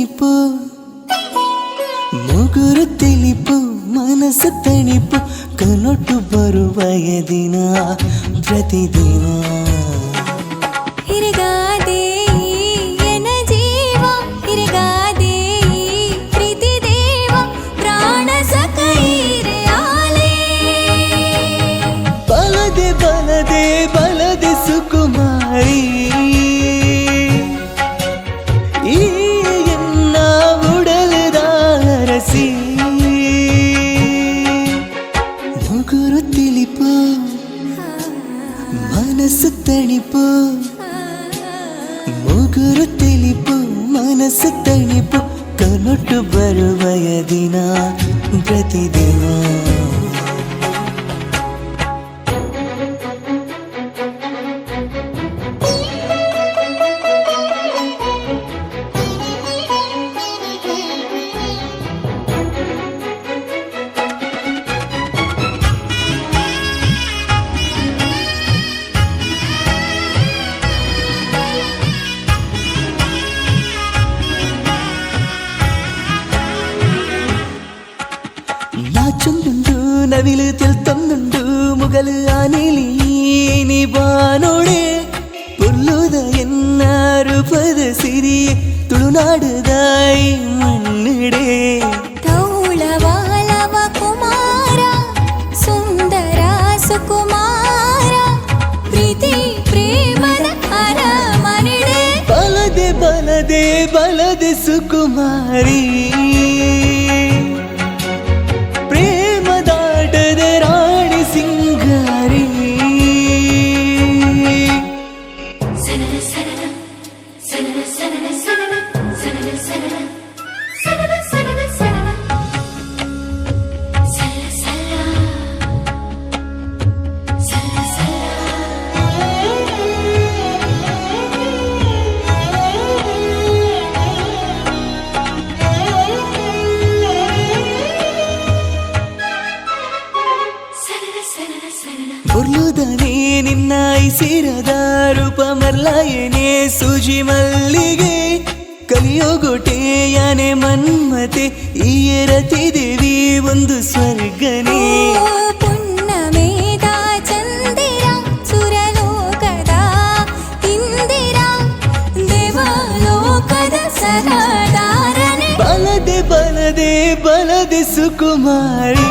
ತಣಿಪು ಮುಗುರು ತೆಲಿಪು ಮನಸ್ಸು ತಣಿಪು ಕನೊಟ್ಟು ಬರುವ ದಿನ ಪ್ರತಿದಿನ ಹಿರಿಗಾದೆ ಎನ ಜೀವ ಹಿರಿಗಾದೆ ಪ್ರೀತಿ ದೇವ ಪ್ರಾಣ ಸಕೈರೆ ಆಲೆ ಬಲದೆ ಬಲದೆ ಬಲದೆ ಸುಕುಮಾರಿ ಈ ಎನ್ನ ಉಡಲದ ಅರಸಿ ಮುಗುರು ತಿಳಿಪು ಮನಸ್ಸು ತಣಿಪು ಮುಗುರು ತಿಳಿಪು ಮನಸ್ಸು ತಣಿಪು ಕನೊಟ್ಟು ಬರುವ ದಿನ ಪ್ರತಿದಿನ നാച്ചുന്നുണ്ടു നവില് തിൽത്തുന്നുണ്ടു മുകള് ആനിലി നീ ബാനോടെ പുല്ലുത എന്ന രൂപದ ಸಿರಿಯೆ ತುಳುನಾಡುದಾಯಿ ಮಣ್ಣಿಡೆ ತೌಳವಾಲವ ಕುಮಾರ ಸುಂದರ ಸುಕುಮಾರ ಪ್ರೀತಿ ಪ್ರೇಮದ ಅರಮನೆಡೆ ಬಲದೆ ಬಲದೆ ಬಲದೆ ಸುಕುಮಾರಿ ಪ್ರೇಮದಾಟದ ರಾಣಿ ಸಿಂಗಾರಿ ಬುರ್ಲುದನೇ ನಿನ್ನ ಐಸಿರದ ರೂಪ ಮರ್ಲಾಯನೆ ಸೂಜಿ ಮಲ್ಲಿಗೆ ಕಲಿಯೋಗೋಟೆಯಾನೆ ಮನ್ಮತೆ ಈ ರತಿ ದೇವಿ ಒಂದು ಸ್ವರ್ಗನೇ ಪುಣ್ಯಮೇದ ಚಂದಿರ ಸುರಲೋಕದ ಇಂದಿರ ದೇವಲೋಕದ ಸರದಾರನೆ ಬಲದೆ ಬಲದೆ ಬಲದೆ ಸುಕುಮಾರಿ